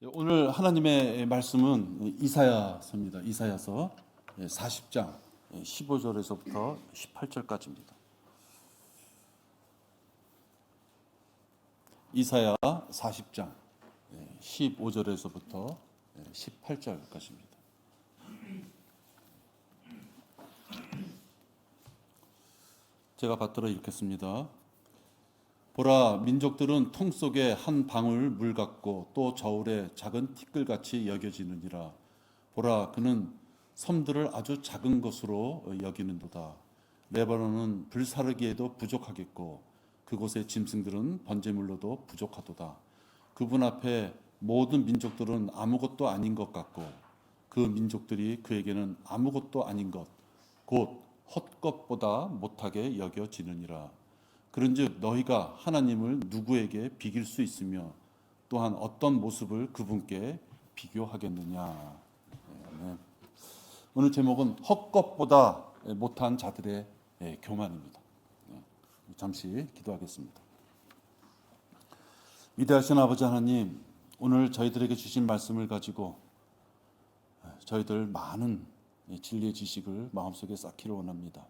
오늘 하나님의 말씀은 이사야서입니다. 이사야서 40장 15절에서부터 18절까지입니다. 이사야 40장 15절에서부터 18절까지입니다. 제가 받들어 읽겠습니다. 보라, 민족들은 통 속에 한 방울 물 같고 또 저울에 작은 티끌같이 여겨지느니라. 보라, 그는 섬들을 아주 작은 것으로 여기는도다. 레바논은 불사르기에도 부족하겠고 그곳의 짐승들은 번제물로도 부족하도다. 그분 앞에 모든 민족들은 아무것도 아닌 것 같고 그 민족들이 그에게는 아무것도 아닌 것, 곧 헛것보다 못하게 여겨지느니라. 그런즉 너희가 하나님을 누구에게 비길 수 있으며 또한 어떤 모습을 그분께 비교하겠느냐. 네. 오늘 제목은 헛것보다 못한 자들의 교만입니다. 잠시 기도하겠습니다. 위대하신 아버지 하나님, 오늘 저희들에게 주신 말씀을 가지고 저희들 많은 진리의 지식을 마음속에 쌓기를 원합니다.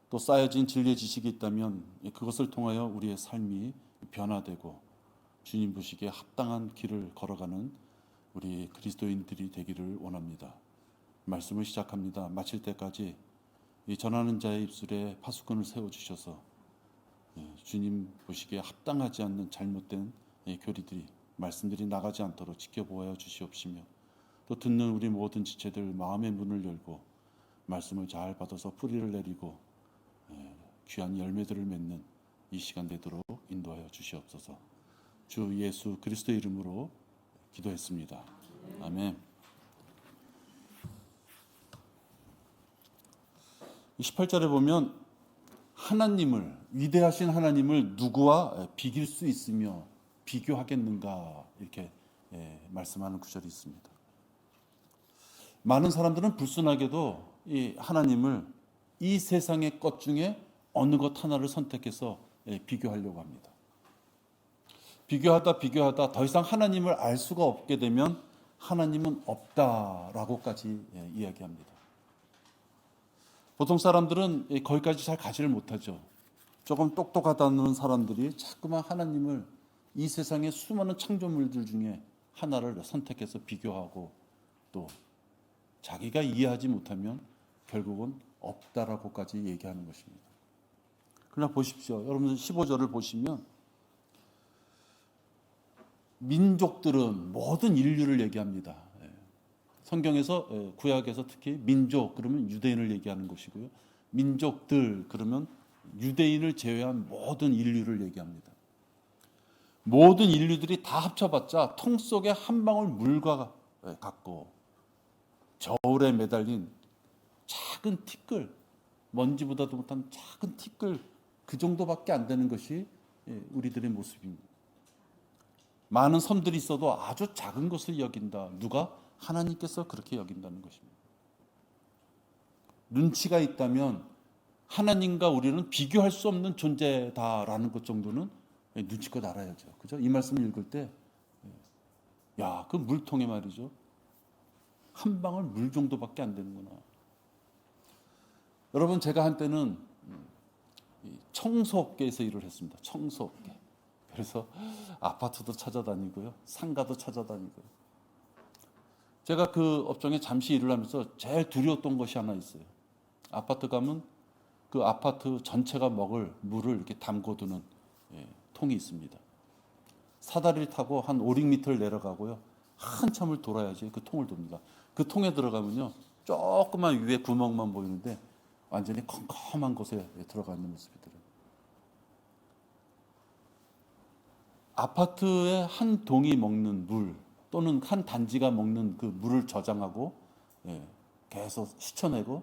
또 쌓여진 진리의 지식이 있다면 그것을 통하여 우리의 삶이 변화되고 주님 보시기에 합당한 길을 걸어가는 우리 그리스도인들이 되기를 원합니다. 말씀을 시작합니다. 마칠 때까지 이 전하는 자의 입술에 파수꾼을 세워주셔서 주님 보시기에 합당하지 않는 잘못된 교리들이 말씀들이 나가지 않도록 지켜보아 주시옵시며 또 듣는 우리 모든 지체들 마음의 문을 열고 말씀을 잘 받아서 뿌리를 내리고 귀한 열매들을 맺는 이 시간 되도록 인도하여 주시옵소서. 주 예수 그리스도의 이름으로 기도했습니다. 아멘. 18절에 보면 하나님을, 위대하신 하나님을 누구와 비길 수 있으며 비교하겠는가 이렇게 말씀하는 구절이 있습니다. 많은 사람들은 불순하게도 이 하나님을 이 세상의 것 중에 어느 것 하나를 선택해서 비교하려고 합니다. 비교하다 더 이상 하나님을 알 수가 없게 되면 하나님은 없다라고까지 이야기합니다. 보통 사람들은 거기까지 잘 가지를 못하죠. 조금 똑똑하다는 사람들이 자꾸만 하나님을 이 세상의 수많은 창조물들 중에 하나를 선택해서 비교하고 또 자기가 이해하지 못하면 결국은 없다라고까지 얘기하는 것입니다. 그러나 보십시오. 여러분 15절을 보시면 민족들은 모든 인류를 얘기합니다. 성경에서 구약에서 특히 민족 그러면 유대인을 얘기하는 것이고요. 민족들 그러면 유대인을 제외한 모든 인류를 얘기합니다. 모든 인류들이 다 합쳐봤자 통 속에 한 방울 물과 같고 저울에 매달린 작은 티끌, 먼지보다도 못한 작은 티끌 그 정도밖에 안 되는 것이 우리들의 모습입니다. 많은 섬들이 있어도 아주 작은 것을 여긴다. 누가? 하나님께서 그렇게 여긴다는 것입니다. 눈치가 있다면 하나님과 우리는 비교할 수 없는 존재다라는 것 정도는 눈치껏 알아야죠. 그죠? 이 말씀을 읽을 때, 야, 그 물통에 말이죠. 한 방울 물 정도밖에 안 되는구나. 여러분, 제가 한때는 청소업계에서 일을 했습니다. 청소업계. 그래서 아파트도 찾아다니고요. 상가도 찾아다니고요. 제가 그 업종에 잠시 일을 하면서 제일 두려웠던 것이 하나 있어요. 아파트 가면 그 아파트 전체가 먹을 물을 이렇게 담궈두는 통이 있습니다. 사다리를 타고 한 5, 6m를 내려가고요. 한참을 돌아야지 그 통을 돕니다. 그 통에 들어가면요. 조그만 위에 구멍만 보이는데 완전히 컴컴한 곳에 들어가 있는 모습이더라고요. 아파트의 한 동이 먹는 물 또는 한 단지가 먹는 그 물을 저장하고 계속 씻어내고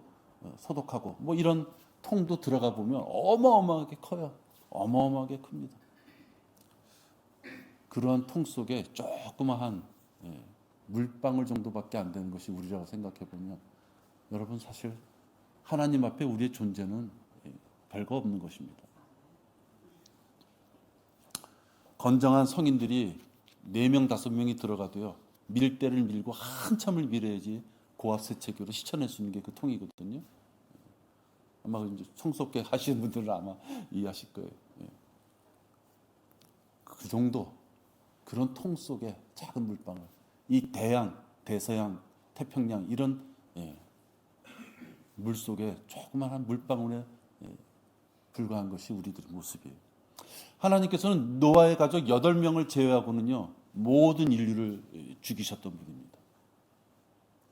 소독하고 뭐 이런 통도 들어가 보면 어마어마하게 커요. 어마어마하게 큽니다. 그러한 통 속에 조그마한 물방울 정도밖에 안 되는 것이 우리라고 생각해 보면 여러분 사실 하나님 앞에 우리의 존재는 별거 없는 것입니다. 건장한 성인들이 4명, 5명이 들어가도요. 밀대를 밀고 한참을 밀어야지 고압 세척기로 씻어낼 수 있는 게 그 통이거든요. 아마 이제 성스럽게 하시는 분들은 아마 이해하실 거예요. 그 정도 그런 통 속에 작은 물방울, 이 대양, 대서양, 태평양 이런 물 속에 조그마한 물방울에 불과한 것이 우리들의 모습이에요. 하나님께서는 노아의 가족 8명을 제외하고는요 모든 인류를 죽이셨던 분입니다.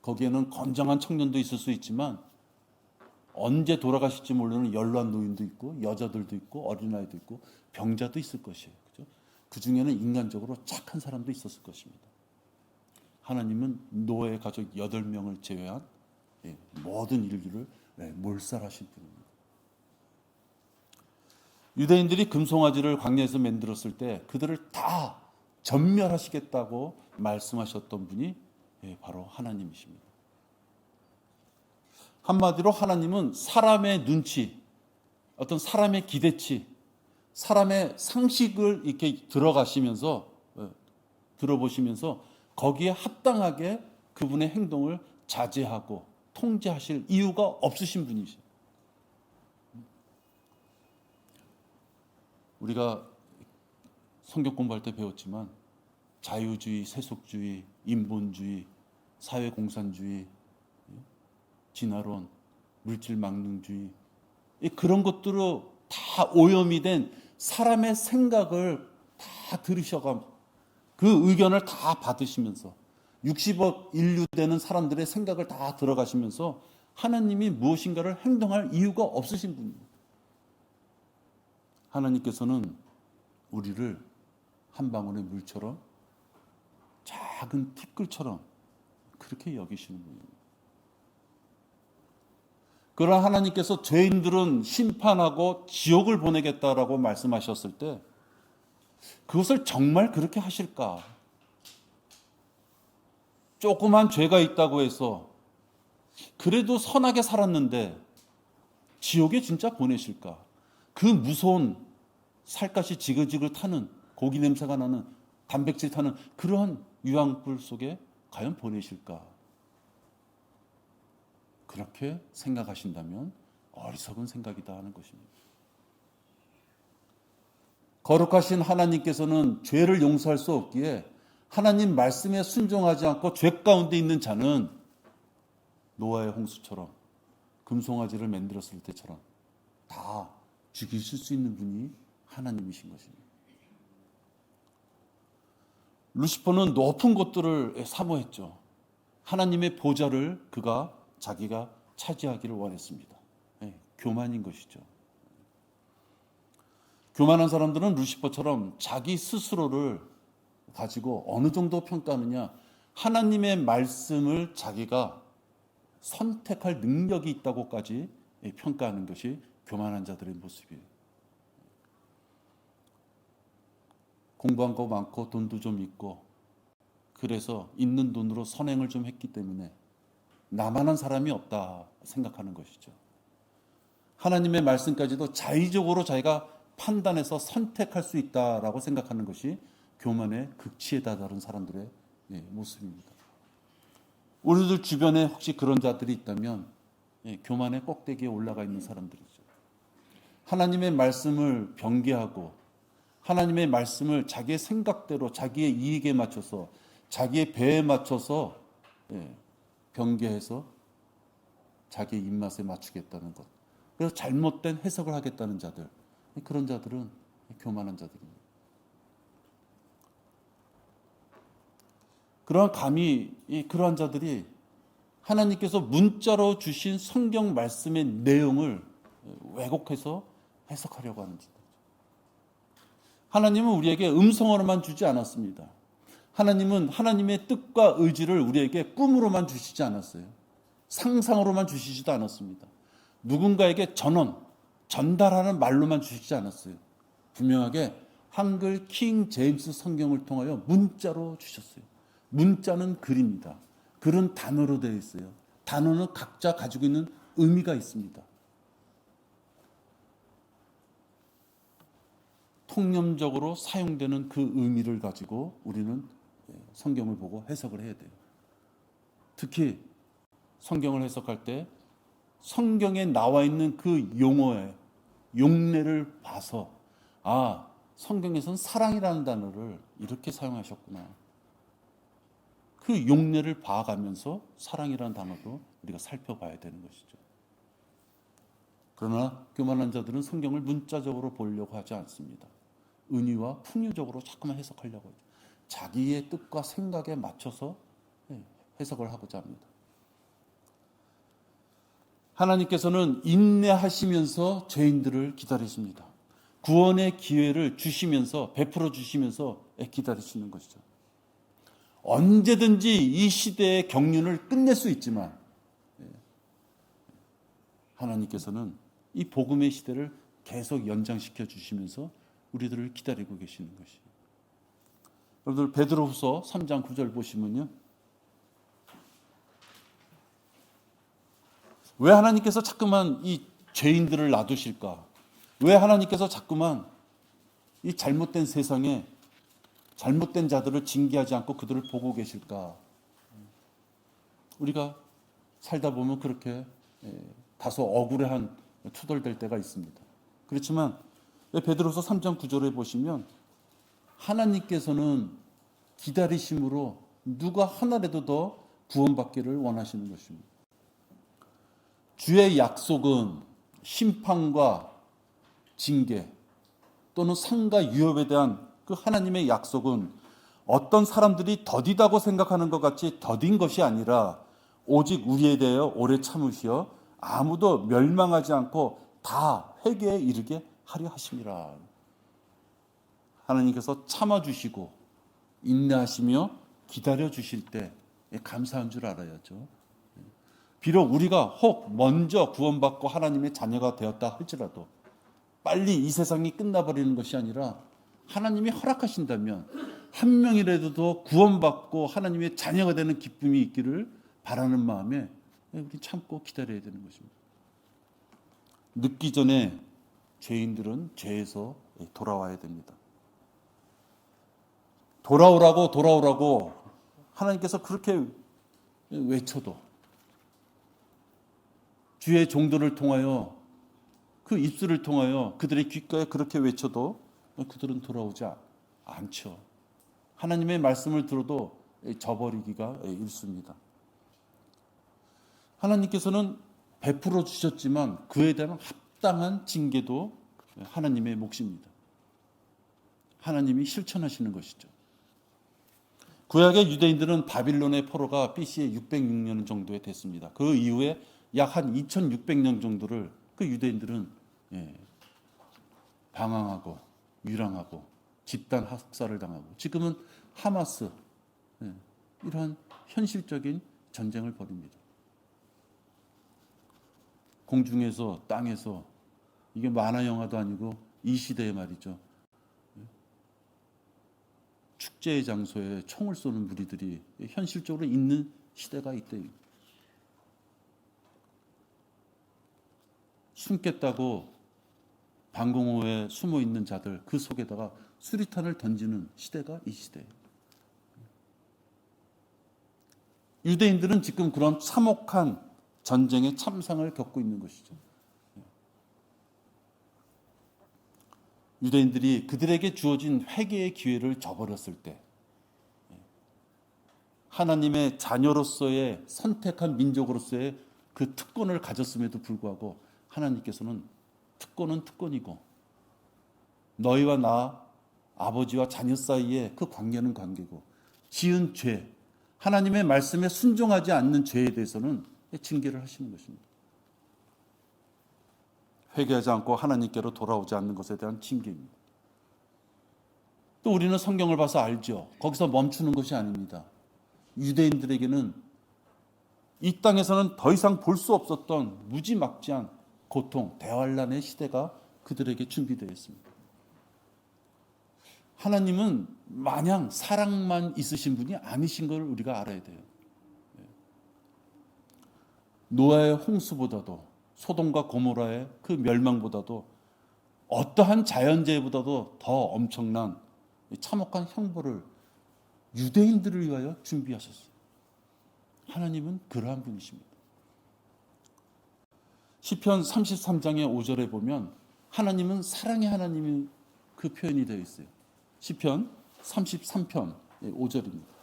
거기에는 건장한 청년도 있을 수 있지만 언제 돌아가실지 모르는 연로한 노인도 있고 여자들도 있고 어린아이도 있고 병자도 있을 것이에요. 그죠? 그 중에는 인간적으로 착한 사람도 있었을 것입니다. 하나님은 노아의 가족 8명을 제외한 모든 인류를 몰살하신 분입니다. 유대인들이 금송아지를 광야에서 만들었을 때 그들을 다 전멸하시겠다고 말씀하셨던 분이 바로 하나님이십니다. 한마디로 하나님은 사람의 눈치, 어떤 사람의 기대치, 사람의 상식을 이렇게 들어보시면서 거기에 합당하게 그분의 행동을 자제하고 통제하실 이유가 없으신 분이시죠. 우리가 성경 공부할 때 배웠지만 자유주의, 세속주의, 인본주의, 사회공산주의, 진화론, 물질망능주의 그런 것들로 다 오염이 된 사람의 생각을 다 들으셔가면서 그 의견을 다 받으시면서 60억 인류 되는 사람들의 생각을 다 들어가시면서 하나님이 무엇인가를 행동할 이유가 없으신 분입니다. 하나님께서는 우리를 한 방울의 물처럼 작은 티끌처럼 그렇게 여기시는 분입니다. 그러나 하나님께서 죄인들은 심판하고 지옥을 보내겠다라고 말씀하셨을 때 그것을 정말 그렇게 하실까? 조그만 죄가 있다고 해서 그래도 선하게 살았는데 지옥에 진짜 보내실까? 그 무서운 살갗이 지글지글 타는 고기 냄새가 나는 단백질 타는 그러한 유황불 속에 과연 보내실까? 그렇게 생각하신다면 어리석은 생각이다 하는 것입니다. 거룩하신 하나님께서는 죄를 용서할 수 없기에 하나님 말씀에 순종하지 않고 죄 가운데 있는 자는 노아의 홍수처럼 금송아지를 만들었을 때처럼 다 죽이실 수 있는 분이 하나님이신 것입니다. 루시퍼는 높은 곳들을 사모했죠. 하나님의 보좌를 자기가 차지하기를 원했습니다. 교만인 것이죠. 교만한 사람들은 루시퍼처럼 자기 스스로를 가지고 어느 정도 평가하느냐, 하나님의 말씀을 자기가 선택할 능력이 있다고까지 평가하는 것이 교만한 자들의 모습이에요. 공부한 거 많고 돈도 좀 있고 그래서 있는 돈으로 선행을 좀 했기 때문에 나만한 사람이 없다 생각하는 것이죠. 하나님의 말씀까지도 자의적으로 자기가 판단해서 선택할 수 있다라고 생각하는 것이 교만의 극치에 다다른 사람들의 모습입니다. 우리들 주변에 혹시 그런 자들이 있다면 교만의 꼭대기에 올라가 있는 사람들이죠. 하나님의 말씀을 변개하고 하나님의 말씀을 자기의 생각대로 자기의 이익에 맞춰서 자기의 배에 맞춰서 변개해서 자기의 입맛에 맞추겠다는 것. 그래서 잘못된 해석을 하겠다는 자들. 그런 자들은 교만한 자들입니다. 그러한 자들이 하나님께서 문자로 주신 성경 말씀의 내용을 왜곡해서 해석하려고 하는 자들. 하나님은 우리에게 음성으로만 주지 않았습니다. 하나님은 하나님의 뜻과 의지를 우리에게 꿈으로만 주시지 않았어요. 상상으로만 주시지도 않았습니다. 누군가에게 전달하는 말로만 주시지 않았어요. 분명하게 한글 킹 제임스 성경을 통하여 문자로 주셨어요. 문자는 글입니다. 글은 단어로 되어 있어요. 단어는 각자 가지고 있는 의미가 있습니다. 통념적으로 사용되는 그 의미를 가지고 우리는 성경을 보고 해석을 해야 돼요. 특히 성경을 해석할 때 성경에 나와 있는 그 용어의 용례를 봐서 성경에서는 사랑이라는 단어를 이렇게 사용하셨구나. 그 용례를 봐가면서 사랑이라는 단어도 우리가 살펴봐야 되는 것이죠. 그러나 교만한 자들은 성경을 문자적으로 보려고 하지 않습니다. 은유와 풍요적으로 자꾸만 해석하려고 하죠. 자기의 뜻과 생각에 맞춰서 해석을 하고자 합니다. 하나님께서는 인내하시면서 죄인들을 기다리십니다. 구원의 기회를 주시면서 베풀어 주시면서 기다리시는 것이죠. 언제든지 이 시대의 경륜을 끝낼 수 있지만 하나님께서는 이 복음의 시대를 계속 연장시켜 주시면서 우리들을 기다리고 계시는 것이에요. 여러분들 베드로후서 3장 9절 보시면요. 왜 하나님께서 자꾸만 이 죄인들을 놔두실까? 왜 하나님께서 자꾸만 이 잘못된 세상에 잘못된 자들을 징계하지 않고 그들을 보고 계실까? 우리가 살다 보면 그렇게 다소 억울해한 투덜댈 때가 있습니다. 그렇지만 베드로서 3장 9절에 보시면 하나님께서는 기다리심으로 누가 하나라도 더 구원받기를 원하시는 것입니다. 주의 약속은 심판과 징계 또는 상과 유업에 대한 그 하나님의 약속은 어떤 사람들이 더디다고 생각하는 것 같이 더딘 것이 아니라 오직 우리에 대하여 오래 참으시어 아무도 멸망하지 않고 다 회개에 이르게 하려 하심이라. 하나님께서 참아주시고 인내하시며 기다려주실 때 감사한 줄 알아야죠. 비록 우리가 혹 먼저 구원받고 하나님의 자녀가 되었다 할지라도 빨리 이 세상이 끝나버리는 것이 아니라 하나님이 허락하신다면 한 명이라도 더 구원받고 하나님의 자녀가 되는 기쁨이 있기를 바라는 마음에 우리 참고 기다려야 되는 것입니다. 늦기 전에 죄인들은 죄에서 돌아와야 됩니다. 돌아오라고 하나님께서 그렇게 외쳐도 주의 종들을 통하여 그 입술을 통하여 그들의 귓가에 그렇게 외쳐도 그들은 돌아오지 않죠. 하나님의 말씀을 들어도 저버리기가 일쑤입니다. 하나님께서는 베풀어 주셨지만 그에 대한 합당한 징계도 하나님의 몫입니다. 하나님이 실천하시는 것이죠. 구약의 유대인들은 바빌론의 포로가 BC에 606년 정도에 됐습니다. 그 이후에 약 한 2600년 정도를 그 유대인들은 방황하고 유랑하고 집단 학살을 당하고 지금은 하마스 이러한 현실적인 전쟁을 벌입니다. 공중에서 땅에서 이게 만화 영화도 아니고 이 시대에 말이죠. 축제의 장소에 총을 쏘는 무리들이 현실적으로 있는 시대가 이때요. 숨겠다고 방공호에 숨어 있는 자들 그 속에다가 수리탄을 던지는 시대가 이 시대예요. 유대인들은 지금 그런 참혹한 전쟁의 참상을 겪고 있는 것이죠. 유대인들이 그들에게 주어진 회개의 기회를 저버렸을 때 하나님의 자녀로서의 선택한 민족으로서의 그 특권을 가졌음에도 불구하고 하나님께서는 특권은 특권이고 너희와 나 아버지와 자녀 사이에 그 관계는 관계고 지은 죄 하나님의 말씀에 순종하지 않는 죄에 대해서는 징계를 하시는 것입니다. 회개하지 않고 하나님께로 돌아오지 않는 것에 대한 징계입니다. 또 우리는 성경을 봐서 알죠. 거기서 멈추는 것이 아닙니다. 유대인들에게는 이 땅에서는 더 이상 볼 수 없었던 무지막지한 고통, 대환란의 시대가 그들에게 준비되어 있습니다. 하나님은 마냥 사랑만 있으신 분이 아니신 걸 우리가 알아야 돼요. 노아의 홍수보다도 소돔과 고모라의 그 멸망보다도 어떠한 자연재해보다도 더 엄청난 참혹한 형벌을 유대인들을 위하여 준비하셨어요. 하나님은 그러한 분이십니다. 시편 33장의 5절에 보면 하나님은 사랑의 하나님이 그 표현이 되어 있어요. 시편 33편 5절입니다.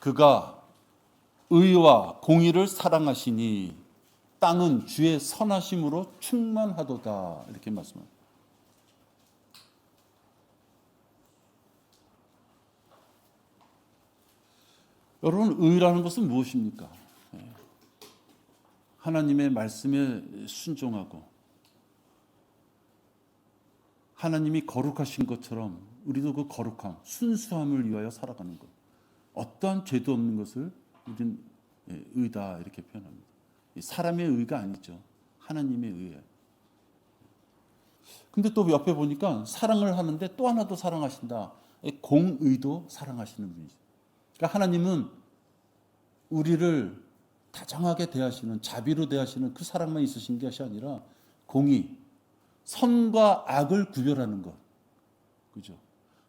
그가 의와 공의를 사랑하시니 땅은 주의 선하심으로 충만하도다. 이렇게 말씀합니다. 여러분, 의라는 것은 무엇입니까? 하나님의 말씀에 순종하고 하나님이 거룩하신 것처럼 우리도 그 거룩함, 순수함을 위하여 살아가는 것. 어떠한 죄도 없는 것을 우리는 의다 이렇게 표현합니다. 사람의 의가 아니죠. 하나님의 의예요. 근데 또 옆에 보니까 사랑을 하는데 또 하나 더 사랑하신다. 공의도 사랑하시는 분이죠. 그러니까 하나님은 우리를 다정하게 대하시는, 자비로 대하시는 그 사랑만 있으신 것이 아니라 공의, 선과 악을 구별하는 것, 그죠?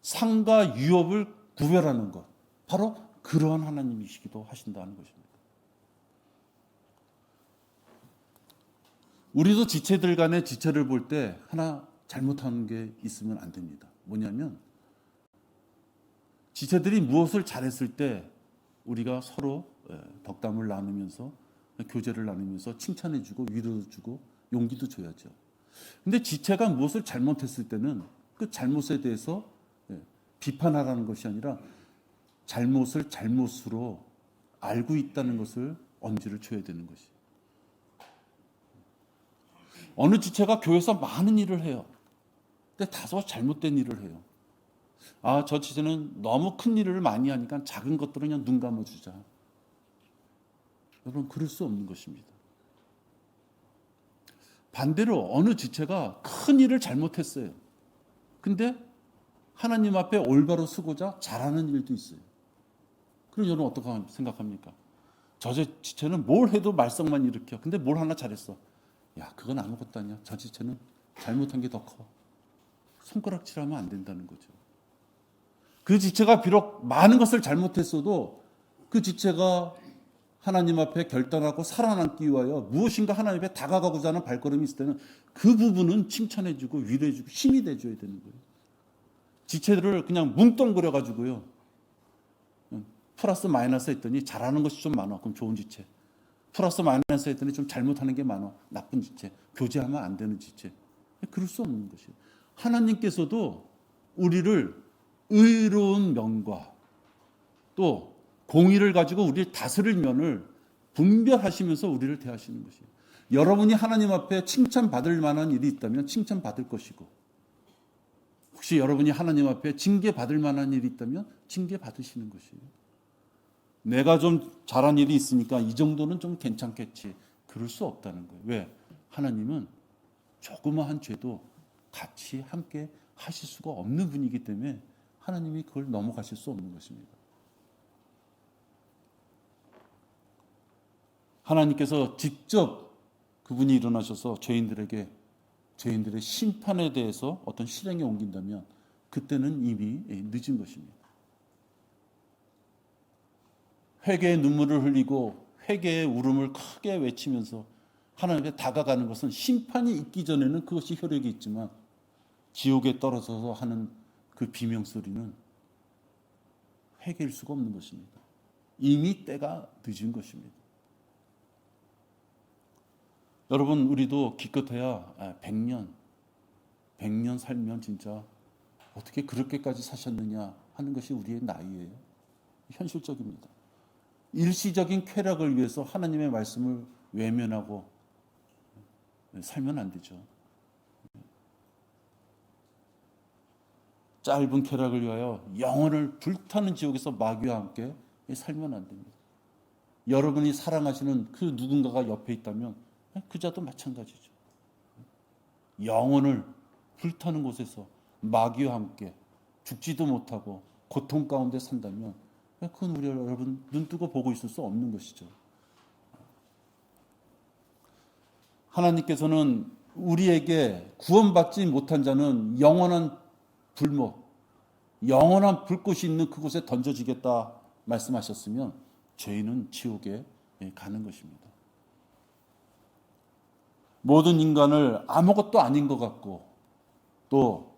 상과 유업을 구별하는 것, 바로 그러한 하나님이시기도 하신다는 것입니다. 우리도 지체들 간의 지체를 볼 때 하나 잘못하는 게 있으면 안 됩니다. 뭐냐면 지체들이 무엇을 잘했을 때 우리가 서로 덕담을 나누면서 교제를 나누면서 칭찬해주고 위로주고 용기도 줘야죠. 근데 지체가 무엇을 잘못했을 때는 그 잘못에 대해서 비판하라는 것이 아니라 잘못을 잘못으로 알고 있다는 것을 엄지를 줘야 되는 것이. 어느 지체가 교회에서 많은 일을 해요. 근데 다소 잘못된 일을 해요. 아, 저 지체는 너무 큰 일을 많이 하니까 작은 것들은 그냥 눈 감아주자. 여러분, 그럴 수 없는 것입니다. 반대로 어느 지체가 큰 일을 잘못했어요. 근데 하나님 앞에 올바로 서고자 잘하는 일도 있어요. 그럼 여러분 어떻게 생각합니까? 저 지체는 뭘 해도 말썽만 일으켜. 근데 뭘 하나 잘했어. 야, 그건 아무것도 아니야. 저 지체는 잘못한 게 더 커. 손가락질하면 안 된다는 거죠. 그 지체가 비록 많은 것을 잘못했어도 그 지체가 하나님 앞에 결단하고 살아남기 위하여 무엇인가 하나님 앞에 다가가고자 하는 발걸음이 있을 때는 그 부분은 칭찬해주고 위로해주고 힘이 돼줘야 되는 거예요. 지체들을 그냥 뭉뚱그려가지고요. 플러스 마이너스 했더니 잘하는 것이 좀 많아. 그럼 좋은 지체. 플러스 마이너스 했더니 좀 잘못하는 게 많아. 나쁜 지체. 교제하면 안 되는 지체. 그럴 수 없는 것이에요. 하나님께서도 우리를 의로운 면과 또 공의를 가지고 우리를 다스릴 면을 분별하시면서 우리를 대하시는 것이에요. 여러분이 하나님 앞에 칭찬받을 만한 일이 있다면 칭찬받을 것이고, 혹시 여러분이 하나님 앞에 징계받을 만한 일이 있다면 징계받으시는 것이에요. 내가 좀 잘한 일이 있으니까 이 정도는 좀 괜찮겠지. 그럴 수 없다는 거예요. 왜? 하나님은 조그마한 죄도 같이 함께 하실 수가 없는 분이기 때문에 하나님이 그걸 넘어가실 수 없는 것입니다. 하나님께서 직접 그분이 일어나셔서 죄인들의 심판에 대해서 어떤 실행에 옮긴다면 그때는 이미 늦은 것입니다. 회개의 눈물을 흘리고 회개의 울음을 크게 외치면서 하나님께 다가가는 것은 심판이 있기 전에는 그것이 효력이 있지만 지옥에 떨어져서 하는 그 비명소리는 회개일 수가 없는 것입니다. 이미 때가 늦은 것입니다. 여러분, 우리도 기껏해야 100년 살면 진짜 어떻게 그렇게까지 사셨느냐 하는 것이 우리의 나이예요. 현실적입니다. 일시적인 쾌락을 위해서 하나님의 말씀을 외면하고 살면 안 되죠. 짧은 쾌락을 위하여 영혼을 불타는 지옥에서 마귀와 함께 살면 안 됩니다. 여러분이 사랑하시는 그 누군가가 옆에 있다면 그 자도 마찬가지죠. 영혼을 불타는 곳에서 마귀와 함께 죽지도 못하고 고통 가운데 산다면 그건 우리 여러분 눈 뜨고 보고 있을 수 없는 것이죠. 하나님께서는 우리에게 구원받지 못한 자는 영원한 불못, 영원한 불꽃이 있는 그곳에 던져지겠다 말씀하셨으면 죄인은 지옥에 가는 것입니다. 모든 인간을 아무것도 아닌 것 같고 또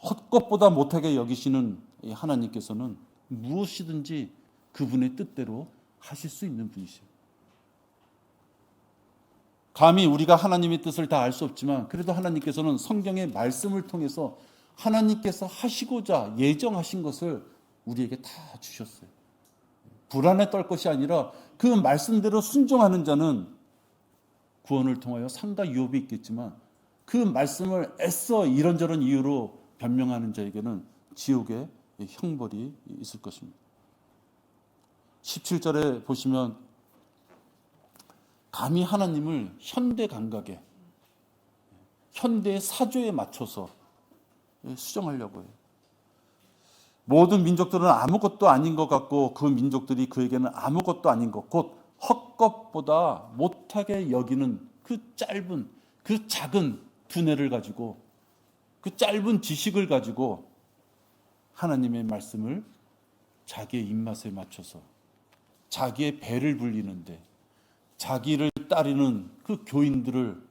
헛것보다 못하게 여기시는 하나님께서는 무엇이든지 그분의 뜻대로 하실 수 있는 분이시죠. 감히 우리가 하나님의 뜻을 다 알 수 없지만 그래도 하나님께서는 성경의 말씀을 통해서 하나님께서 하시고자 예정하신 것을 우리에게 다 주셨어요. 불안에 떨 것이 아니라 그 말씀대로 순종하는 자는 구원을 통하여 상과 유업이 있겠지만 그 말씀을 애써 이런저런 이유로 변명하는 자에게는 지옥의 형벌이 있을 것입니다. 17절에 보시면 감히 하나님을 현대 감각에, 현대의 사조에 맞춰서 수정하려고 해요. 모든 민족들은 아무것도 아닌 것 같고 그 민족들이 그에게는 아무것도 아닌 것, 곧 헛것보다 못하게 여기는 그 짧은, 그 작은 두뇌를 가지고, 그 짧은 지식을 가지고 하나님의 말씀을 자기의 입맛에 맞춰서 자기의 배를 불리는데 자기를 따르는 그 교인들을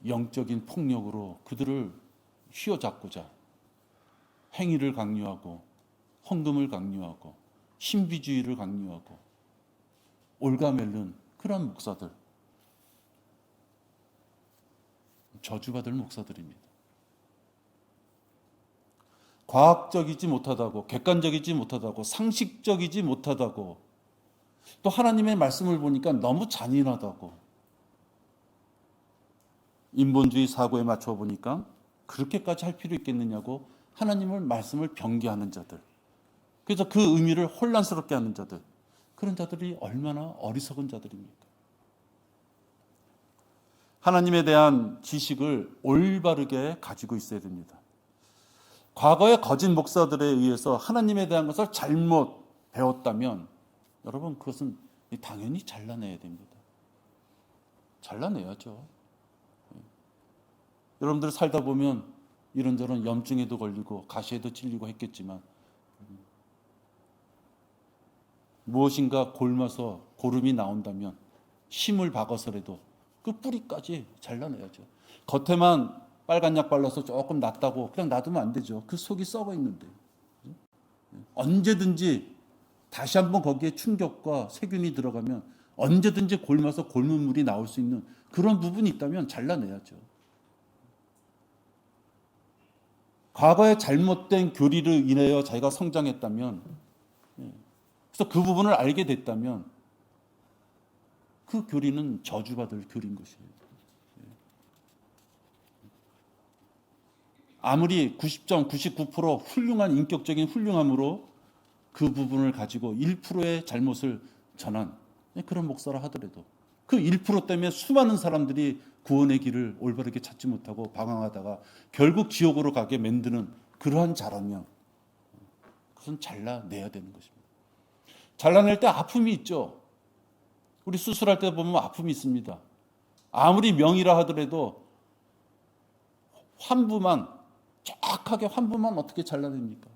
영적인 폭력으로 그들을 휘어잡고자 행위를 강요하고 헌금을 강요하고 신비주의를 강요하고 올가멜른 그런 목사들, 저주받을 목사들입니다. 과학적이지 못하다고, 객관적이지 못하다고, 상식적이지 못하다고, 또 하나님의 말씀을 보니까 너무 잔인하다고, 인본주의 사고에 맞춰 보니까 그렇게까지 할 필요 있겠느냐고 하나님의 말씀을 변개하는 자들, 그래서 그 의미를 혼란스럽게 하는 자들, 그런 자들이 얼마나 어리석은 자들입니까? 하나님에 대한 지식을 올바르게 가지고 있어야 됩니다. 과거의 거짓 목사들에 의해서 하나님에 대한 것을 잘못 배웠다면 여러분 그것은 당연히 잘라내야 됩니다. 잘라내야죠. 여러분들 살다 보면 이런저런 염증에도 걸리고 가시에도 찔리고 했겠지만 무엇인가 골마서 고름이 나온다면 심을 박아서라도 그 뿌리까지 잘라내야죠. 겉에만 빨간 약 발라서 조금 낫다고 그냥 놔두면 안 되죠. 그 속이 썩어 있는데. 언제든지 다시 한번 거기에 충격과 세균이 들어가면 언제든지 골마서 골문 물이 나올 수 있는 그런 부분이 있다면 잘라내야죠. 과거에 잘못된 교리로 인하여 자기가 성장했다면, 그래서 그 부분을 알게 됐다면 그 교리는 저주받을 교리인 것이에요. 아무리 90.99% 훌륭한 인격적인 훌륭함으로 그 부분을 가지고 1%의 잘못을 전한 그런 목사라 하더라도 그 1% 때문에 수많은 사람들이 구원의 길을 올바르게 찾지 못하고 방황하다가 결국 지옥으로 가게 만드는 그러한 자라면 그것은 잘라내야 되는 것입니다. 잘라낼 때 아픔이 있죠. 우리 수술할 때 보면 아픔이 있습니다. 아무리 명의라 하더라도 환부만, 정확하게 환부만 어떻게 잘라냅니까?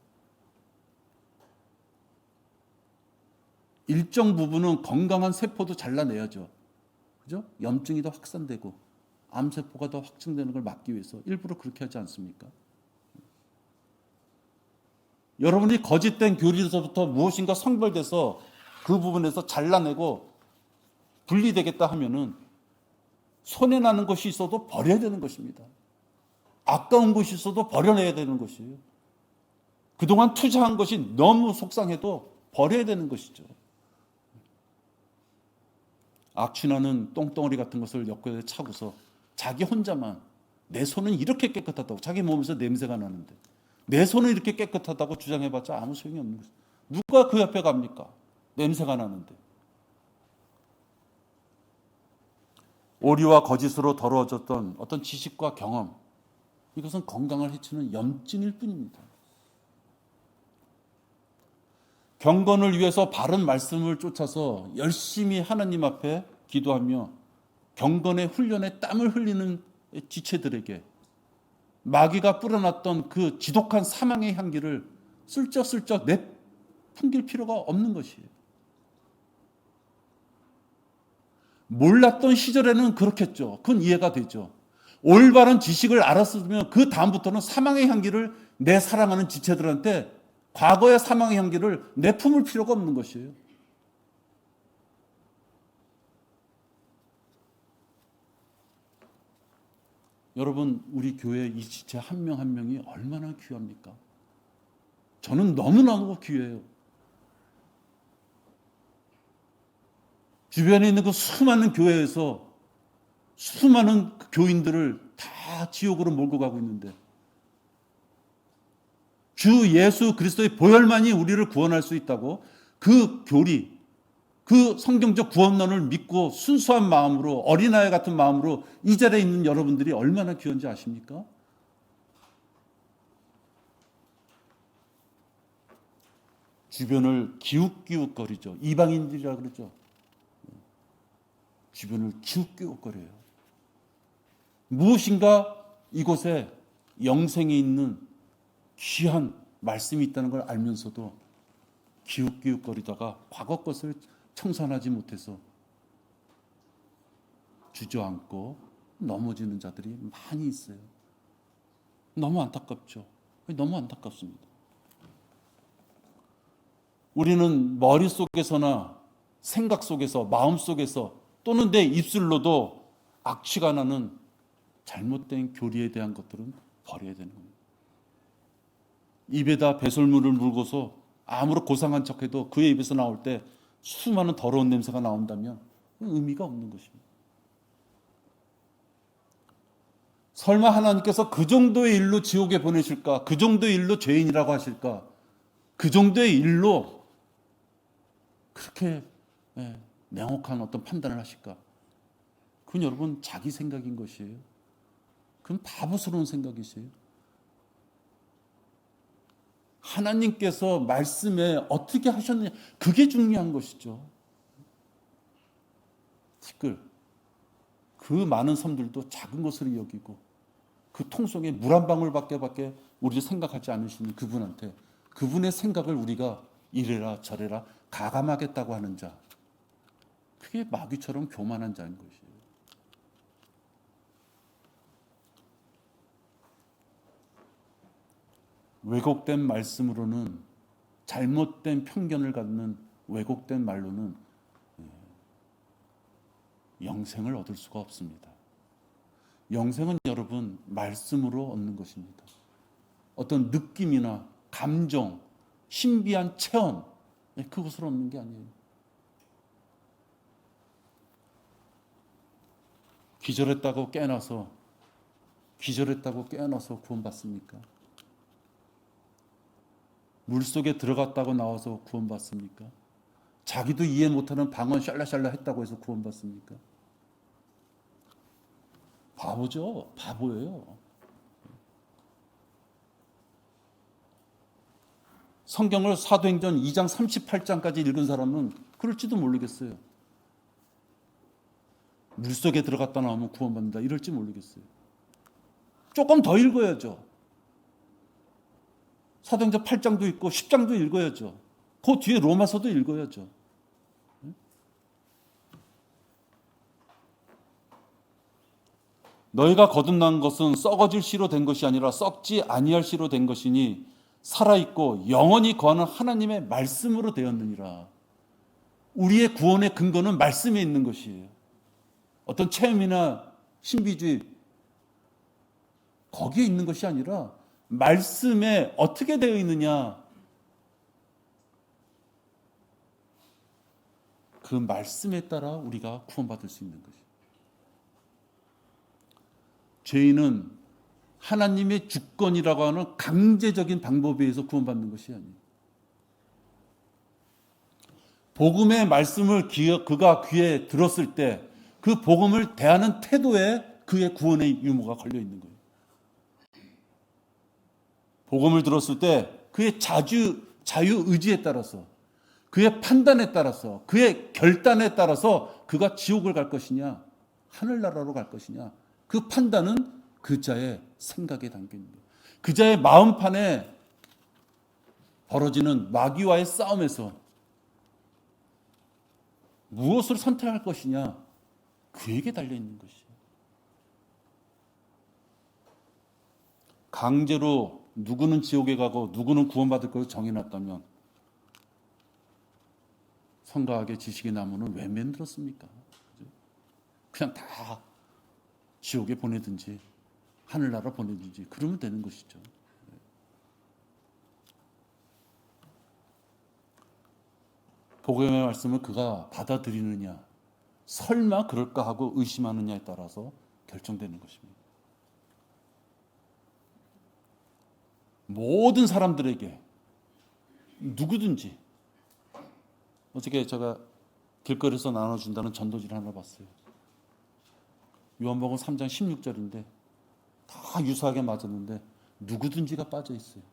일정 부분은 건강한 세포도 잘라내야죠. 그죠? 염증이 더 확산되고 암세포가 더 확증되는 걸 막기 위해서 일부러 그렇게 하지 않습니까? 여러분이 거짓된 교리에서부터 무엇인가 성별돼서 그 부분에서 잘라내고 분리되겠다 하면은 손해나는 것이 있어도 버려야 되는 것입니다. 아까운 것이 있어도 버려내야 되는 것이에요. 그동안 투자한 것이 너무 속상해도 버려야 되는 것이죠. 악취나는 똥덩어리 같은 것을 옆구리에 차고서 자기 혼자만 내 손은 이렇게 깨끗하다고, 자기 몸에서 냄새가 나는데 내 손은 이렇게 깨끗하다고 주장해봤자 아무 소용이 없는 것이죠. 누가 그 옆에 갑니까? 냄새가 나는데. 오리와 거짓으로 더러워졌던 어떤 지식과 경험, 이것은 건강을 해치는 염증일 뿐입니다. 경건을 위해서 바른 말씀을 쫓아서 열심히 하나님 앞에 기도하며 경건의 훈련에 땀을 흘리는 지체들에게 마귀가 뿌려놨던 그 지독한 사망의 향기를 슬쩍슬쩍 내풍길 필요가 없는 것이에요. 몰랐던 시절에는 그렇겠죠. 그건 이해가 되죠. 올바른 지식을 알았으면 그 다음부터는 사망의 향기를 내 사랑하는 지체들한테 과거의 사망의 향기를 내품을 필요가 없는 것이에요. 여러분, 우리 교회 이 지체 한 명 한 명이 얼마나 귀합니까? 저는 너무너무 귀해요. 주변에 있는 그 수많은 교회에서 수많은 교인들을 다 지옥으로 몰고 가고 있는데 주 예수 그리스도의 보혈만이 우리를 구원할 수 있다고 그 교리, 그 성경적 구원론을 믿고 순수한 마음으로 어린아이 같은 마음으로 이 자리에 있는 여러분들이 얼마나 귀한지 아십니까? 주변을 기웃기웃거리죠. 이방인들이라 그러죠. 주변을 기웃기웃거려요. 무엇인가 이곳에 영생이 있는 귀한 말씀이 있다는 걸 알면서도 기웃기웃거리다가 과거 것을 청산하지 못해서 주저앉고 넘어지는 자들이 많이 있어요. 너무 안타깝죠. 너무 안타깝습니다. 우리는 머릿속에서나 생각 속에서, 마음 속에서 또는 내 입술로도 악취가 나는 잘못된 교리에 대한 것들은 버려야 되는 겁니다. 입에다 배설물을 물고서 아무런 고상한 척해도 그의 입에서 나올 때 수많은 더러운 냄새가 나온다면 의미가 없는 것입니다. 설마 하나님께서 그 정도의 일로 지옥에 보내실까? 그 정도의 일로 죄인이라고 하실까? 그 정도의 일로 그렇게 명확한 어떤 판단을 하실까? 그건 여러분 자기 생각인 것이에요. 그건 바보스러운 생각이세요. 하나님께서 말씀에 어떻게 하셨느냐, 그게 중요한 것이죠. 티끌, 그 많은 섬들도 작은 것으로 여기고 그 통속에 물 한 방울밖에 우리 생각하지 않으시는 그분한테, 그분의 생각을 우리가 이래라 저래라 가감하겠다고 하는 자, 그게 마귀처럼 교만한 자인 것이에요. 왜곡된 말씀으로는, 잘못된 편견을 갖는 왜곡된 말로는 영생을 얻을 수가 없습니다. 영생은 여러분 말씀으로 얻는 것입니다. 어떤 느낌이나 감정, 신비한 체험, 그것으로 얻는 게 아니에요. 기절했다고 깨어나서 구원받습니까? 물속에 들어갔다고 나와서 구원받습니까? 자기도 이해 못하는 방언 샬라샬라 했다고 해서 구원받습니까? 바보죠. 바보예요. 성경을 사도행전 2장 38장까지 읽은 사람은 그럴지도 모르겠어요. 물속에 들어갔다 나오면 구원받는다 이럴지 모르겠어요. 조금 더 읽어야죠. 사도행전 8장도 있고 10장도 읽어야죠. 그 뒤에 로마서도 읽어야죠. 너희가 거듭난 것은 썩어질 씨로 된 것이 아니라 썩지 아니할 씨로 된 것이니 살아있고 영원히 거하는 하나님의 말씀으로 되었느니라. 우리의 구원의 근거는 말씀에 있는 것이에요. 어떤 체험이나 신비주의 거기에 있는 것이 아니라 말씀에 어떻게 되어 있느냐, 그 말씀에 따라 우리가 구원받을 수 있는 것이에요. 죄인은 하나님의 주권이라고 하는 강제적인 방법에 의해서 구원받는 것이 아니에요. 복음의 말씀을 그가 귀에 들었을 때 그 복음을 대하는 태도에 그의 구원의 유무가 걸려 있는 거예요. 복음을 들었을 때 그의 자유 의지에 따라서, 그의 판단에 따라서, 그의 결단에 따라서 그가 지옥을 갈 것이냐 하늘나라로 갈 것이냐, 그 판단은 그 자의 생각에 담겨 있는 거예요. 그 자의 마음판에 벌어지는 마귀와의 싸움에서 무엇을 선택할 것이냐, 그에게 달려있는 것이에요. 강제로 누구는 지옥에 가고 누구는 구원받을 것을 정해놨다면 성가학의 지식의 나무는 왜 만들었습니까? 그냥 다 지옥에 보내든지 하늘나라 보내든지 그러면 되는 것이죠. 복음의 말씀을 그가 받아들이느냐, 설마 그럴까 하고 의심하느냐에 따라서 결정되는 것입니다. 모든 사람들에게 누구든지, 어저께 제가 길거리에서 나눠준다는 전도지를 하나 봤어요. 요한복음 3장 16절인데 다 유사하게 맞았는데 누구든지가 빠져 있어요.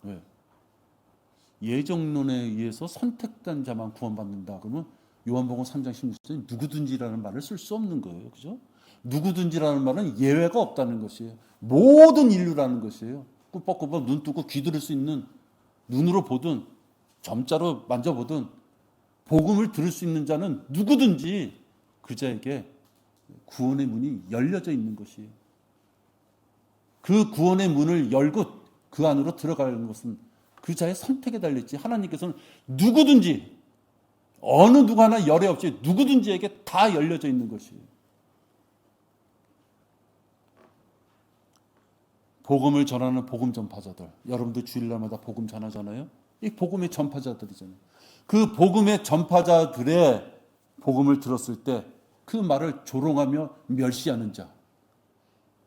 왜? 예정론에 의해서 선택된 자만 구원받는다 그러면 요한복음 3장 16절에 누구든지라는 말을 쓸 수 없는 거예요. 그죠? 누구든지라는 말은 예외가 없다는 것이에요. 모든 인류라는 것이에요. 꾸벅꾸벅 눈 뜨고 귀 들을 수 있는, 눈으로 보든 점자로 만져보든 복음을 들을 수 있는 자는 누구든지 그 자에게 구원의 문이 열려져 있는 것이에요. 그 구원의 문을 열고 그 안으로 들어가는 것은 그 자의 선택에 달렸지, 하나님께서는 누구든지 어느 누구 하나 열애 없이 누구든지에게 다 열려져 있는 것이에요. 복음을 전하는 복음 전파자들, 여러분들 주일날마다 복음 전하잖아요. 이 복음의 전파자들이잖아요. 그 복음의 전파자들의 복음을 들었을 때 그 말을 조롱하며 멸시하는 자,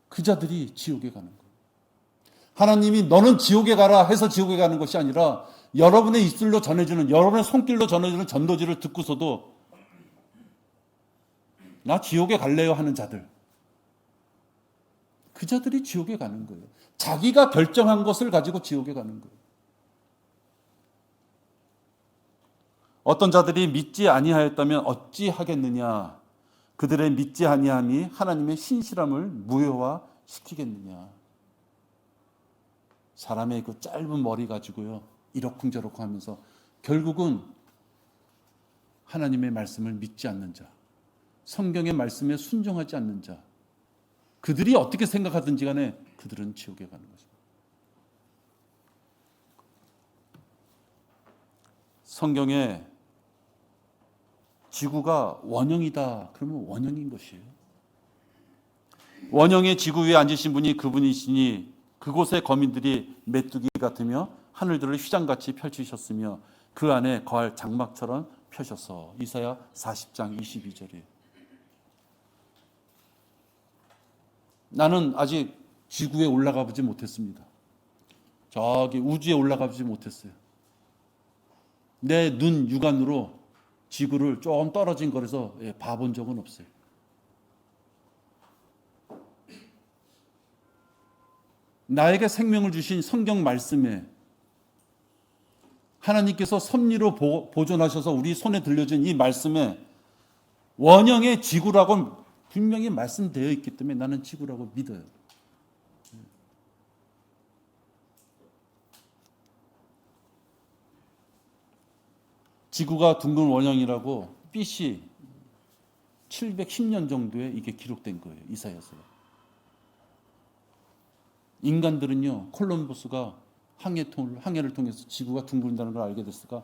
그 자들이 지옥에 가는 거예요. 하나님이 너는 지옥에 가라 해서 지옥에 가는 것이 아니라 여러분의 입술로 전해주는, 여러분의 손길로 전해주는 전도지를 듣고서도 나 지옥에 갈래요 하는 자들, 그 자들이 지옥에 가는 거예요. 자기가 결정한 것을 가지고 지옥에 가는 거예요. 어떤 자들이 믿지 아니하였다면 어찌 하겠느냐, 그들의 믿지 아니함이 하나님의 신실함을 무효화시키겠느냐. 사람의 그 짧은 머리 가지고요 이러쿵저러쿵 하면서 결국은 하나님의 말씀을 믿지 않는 자, 성경의 말씀에 순종하지 않는 자, 그들이 어떻게 생각하든지 간에 그들은 지옥에 가는 것입니다. 성경에 지구가 원형이다 그러면 원형인 것이에요. 원형의 지구 위에 앉으신 분이 그분이시니 그곳의 거민들이 메뚜기 같으며 하늘들을 휘장같이 펼치셨으며 그 안에 거할 장막처럼 펴셔서. 이사야 40장 22절이에요. 나는 아직 지구에 올라가 보지 못했습니다. 저기 우주에 올라가 보지 못했어요. 내 눈 육안으로 지구를 조금 떨어진 거라서 봐본 적은 없어요. 나에게 생명을 주신 성경 말씀에 하나님께서 섭리로 보존하셔서 우리 손에 들려준 이 말씀에 원형의 지구라고 분명히 말씀되어 있기 때문에 나는 지구라고 믿어요. 지구가 둥근 원형이라고 BC 710년 정도에 이게 기록된 거예요. 이사야서에. 인간들은요, 콜럼버스가 항해를 통해서 지구가 둥근다는 걸 알게 됐을까?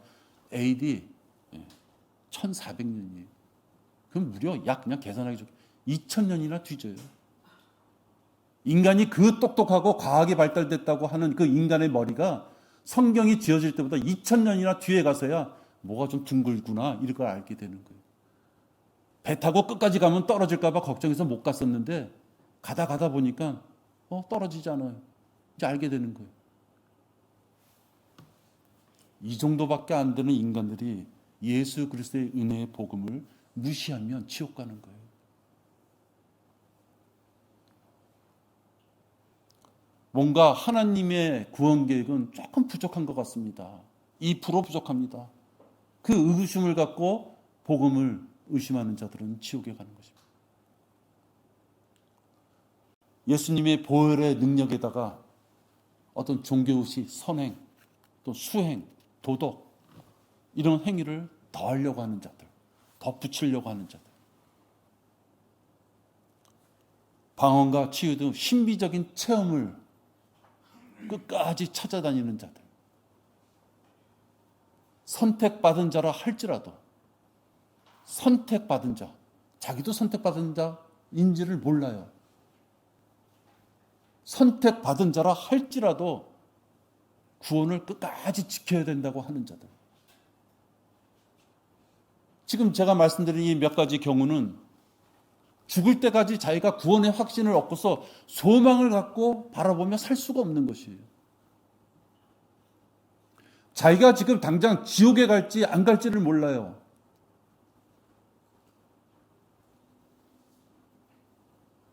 AD 1400년이에요. 그럼 무려 약 그냥 계산하기 좋게 2000년이나 뒤져요. 인간이 그 똑똑하고 과학이 발달됐다고 하는 그 인간의 머리가 성경이 지어질 때보다 2000년이나 뒤에 가서야 뭐가 좀 둥글구나 이걸 알게 되는 거예요. 배 타고 끝까지 가면 떨어질까 봐 걱정해서 못 갔었는데 가다 보니까 떨어지지 않아요. 이제 알게 되는 거예요. 이 정도밖에 안 되는 인간들이 예수 그리스도의 은혜의 복음을 무시하면 지옥 가는 거예요. 뭔가 하나님의 구원 계획은 조금 부족한 것 같습니다. 2% 부족합니다. 그 의구심을 갖고 복음을 의심하는 자들은 지옥에 가는 것입니다. 예수님의 보혈의 능력에다가 어떤 종교의식, 선행, 또 수행, 도덕 이런 행위를 더 하려고 하는 자들, 더 붙이려고 하는 자들, 방언과 치유 등 신비적인 체험을 끝까지 찾아다니는 자들, 선택받은 자라 할지라도 선택받은 자, 자기도 선택받은 자인지를 몰라요. 선택받은 자라 할지라도 구원을 끝까지 지켜야 된다고 하는 자들. 지금 제가 말씀드린 이 몇 가지 경우는 죽을 때까지 자기가 구원의 확신을 얻고서 소망을 갖고 바라보며 살 수가 없는 것이에요. 자기가 지금 당장 지옥에 갈지 안 갈지를 몰라요.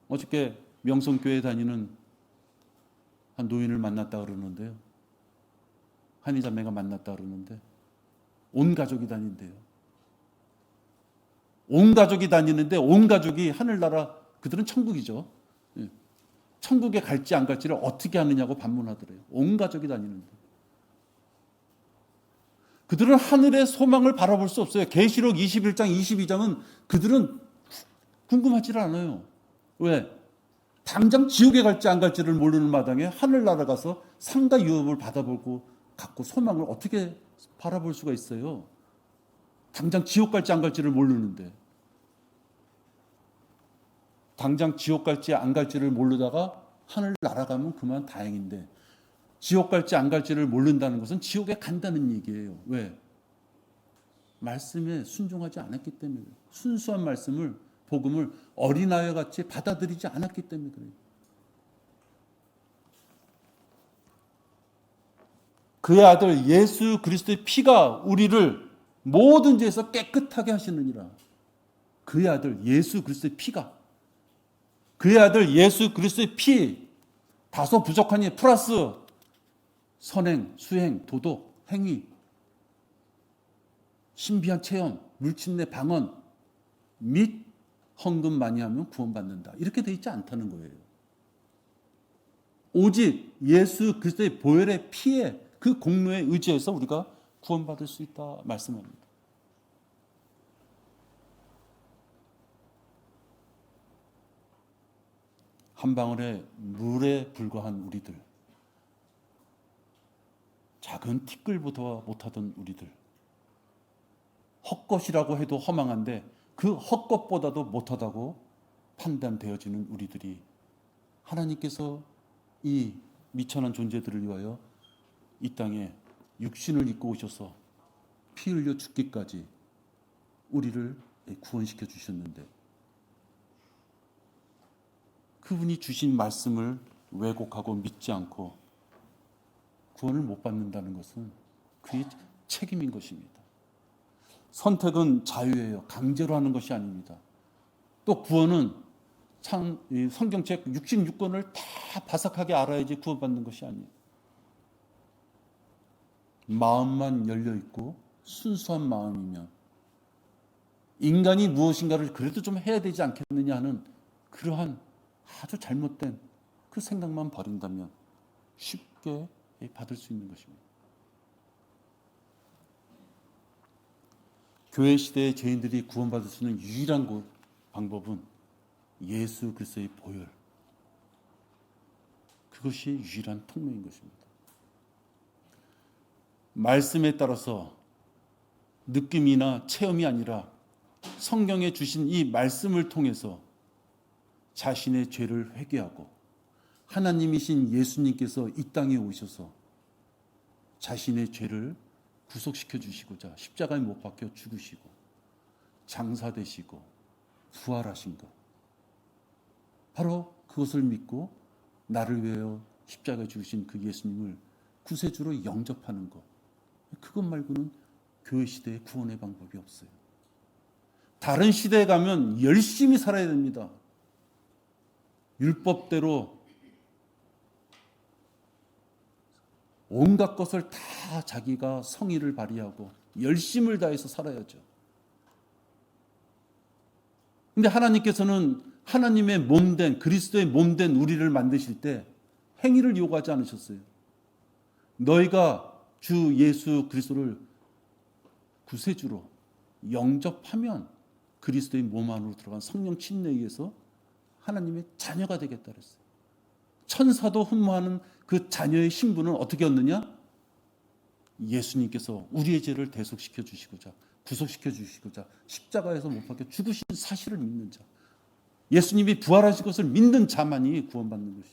어저께 명성교회 다니는 한 노인을 만났다 그러는데요. 한의자매가 만났다 그러는데 온 가족이 다닌대요. 온 가족이 다니는데 온 가족이 하늘나라, 그들은 천국이죠. 천국에 갈지 안 갈지를 어떻게 하느냐고 반문하더래요. 온 가족이 다니는데. 그들은 하늘의 소망을 바라볼 수 없어요. 계시록 21장, 22장은 그들은 궁금하지 않아요. 왜? 당장 지옥에 갈지 안 갈지를 모르는 마당에 하늘나라 가서 상가 유업을 받아보고 갖고 소망을 어떻게 바라볼 수가 있어요? 당장 지옥 갈지 안 갈지를 모르는데. 당장 지옥 갈지 안 갈지를 모르다가 하늘 날아가면 그만 다행인데, 지옥 갈지 안 갈지를 모른다는 것은 지옥에 간다는 얘기예요. 왜? 말씀에 순종하지 않았기 때문에. 순수한 말씀을, 복음을 어린아이와 같이 받아들이지 않았기 때문에 그래요. 그의 아들 예수 그리스도의 피가 우리를 모든 죄에서 깨끗하게 하시느니라. 그의 아들 예수 그리스도의 피가, 그의 아들 예수 그리스도의 피, 다소 부족하니 플러스 선행, 수행, 도덕, 행위, 신비한 체험, 물침내 방언 및 헌금 많이 하면 구원받는다. 이렇게 돼 있지 않다는 거예요. 오직 예수 그리스도의 보혈의 피에, 그 공로에 의지해서 우리가 구원받을 수 있다 말씀합니다. 한 방울의 물에 불과한 우리들, 작은 티끌보다 못하던 우리들, 헛것이라고 해도 허망한데 그 헛것보다도 못하다고 판단되어지는 우리들이 하나님께서 이 미천한 존재들을 위하여 이 땅에 육신을 입고 오셔서 피 흘려 죽기까지 우리를 구원시켜 주셨는데, 그분이 주신 말씀을 왜곡하고 믿지 않고 구원을 못 받는다는 것은 그의 책임인 것입니다. 선택은 자유예요. 강제로 하는 것이 아닙니다. 또 구원은 참 성경책 66권을 다 바삭하게 알아야지 구원받는 것이 아니에요. 마음만 열려 있고 순수한 마음이면, 인간이 무엇인가를 그래도 좀 해야 되지 않겠느냐 하는 그러한 아주 잘못된 그 생각만 버린다면 쉽게 받을 수 있는 것입니다. 교회 시대의 죄인들이 구원받을 수 있는 유일한 방법은 예수 그리스도의 보혈, 그것이 유일한 통로인 것입니다. 말씀에 따라서 느낌이나 체험이 아니라 성경에 주신 이 말씀을 통해서 자신의 죄를 회개하고 하나님이신 예수님께서 이 땅에 오셔서 자신의 죄를 구속시켜 주시고자 십자가에 못 박혀 죽으시고 장사되시고 부활하신 것, 바로 그것을 믿고 나를 위하여 십자가에 죽으신 그 예수님을 구세주로 영접하는 것, 그것 말고는 교회 시대에 구원의 방법이 없어요. 다른 시대에 가면 열심히 살아야 됩니다. 율법대로 온갖 것을 다 자기가 성의를 발휘하고 열심을 다해서 살아야죠. 근데 하나님께서는 하나님의 몸된 그리스도의 몸된 우리를 만드실 때 행위를 요구하지 않으셨어요. 너희가 주 예수 그리스도를 구세주로 영접하면 그리스도의 몸 안으로 들어간 성령 침례에 의해서 하나님의 자녀가 되겠다 그랬어요. 천사도 흠모하는 그 자녀의 신분은 어떻게 얻느냐? 예수님께서 우리의 죄를 대속시켜 주시고자 구속시켜 주시고자 십자가에서 못 박혀 죽으신 사실을 믿는 자, 예수님이 부활하신 것을 믿는 자만이 구원받는 것이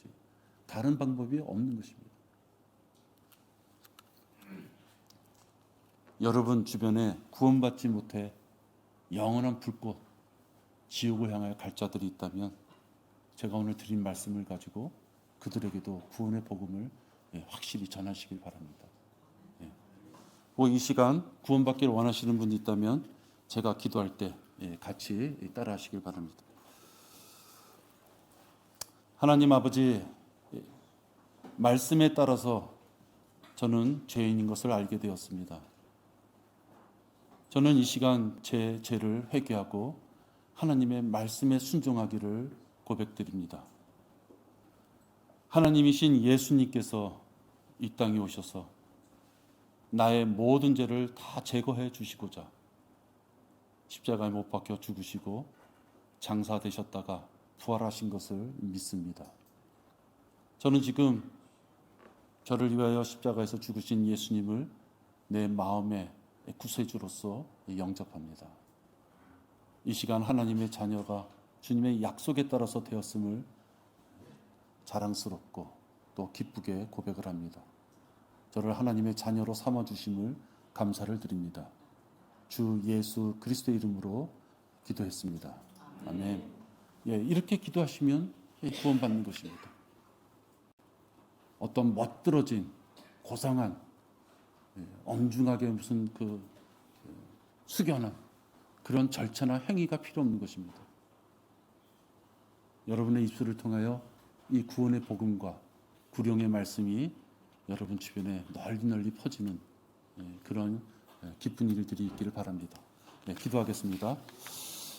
다른 방법이 없는 것입니다. 여러분 주변에 구원받지 못해 영원한 불꽃 지옥을 향하여 갈 자들이 있다면 제가 오늘 드린 말씀을 가지고 그들에게도 구원의 복음을 확실히 전하시길 바랍니다. 이 시간 구원받기를 원하시는 분이 있다면 제가 기도할 때 같이 따라 하시길 바랍니다. 하나님 아버지, 말씀에 따라서 저는 죄인인 것을 알게 되었습니다. 저는 이 시간 제 죄를 회개하고 하나님의 말씀에 순종하기를 고백드립니다. 하나님이신 예수님께서 이 땅에 오셔서 나의 모든 죄를 다 제거해 주시고자 십자가에 못 박혀 죽으시고 장사되셨다가 부활하신 것을 믿습니다. 저는 지금 저를 위하여 십자가에서 죽으신 예수님을 내 마음의 구세주로서 영접합니다. 이 시간 하나님의 자녀가 주님의 약속에 따라서 되었음을 자랑스럽고 또 기쁘게 고백을 합니다. 저를 하나님의 자녀로 삼아주심을 감사를 드립니다. 주 예수 그리스도의 이름으로 기도했습니다. 아멘. 이렇게 기도하시면 구원받는 것입니다. 어떤 멋들어진 고상한 엄중하게 무슨 숙연한 그런 절차나 행위가 필요 없는 것입니다. 여러분의 입술을 통하여 이 구원의 복음과 구령의 말씀이 여러분 주변에 널리 퍼지는 그런 기쁜 일들이 있기를 바랍니다. 기도하겠습니다.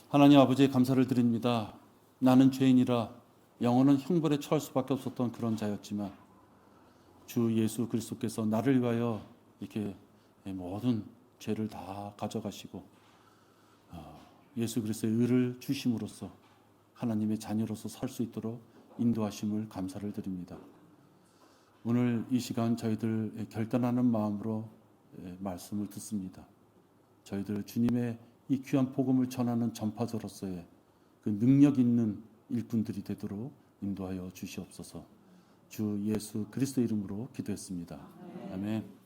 하나님 아버지 감사를 드립니다. 나는 죄인이라 영원한 형벌에 처할 수밖에 없었던 그런 자였지만 주 예수 그리스도께서 나를 위하여 이렇게 모든 죄를 다 가져가시고 예수 그리스도의 의를 주심으로써 하나님의 자녀로서 살 수 있도록 인도하심을 감사를 드립니다. 오늘 이 시간 저희들 결단하는 마음으로 말씀을 듣습니다. 저희들 주님의 이 귀한 복음을 전하는 전파자로서의 그 능력 있는 일꾼들이 되도록 인도하여 주시옵소서. 주 예수 그리스도 이름으로 기도했습니다. 아멘.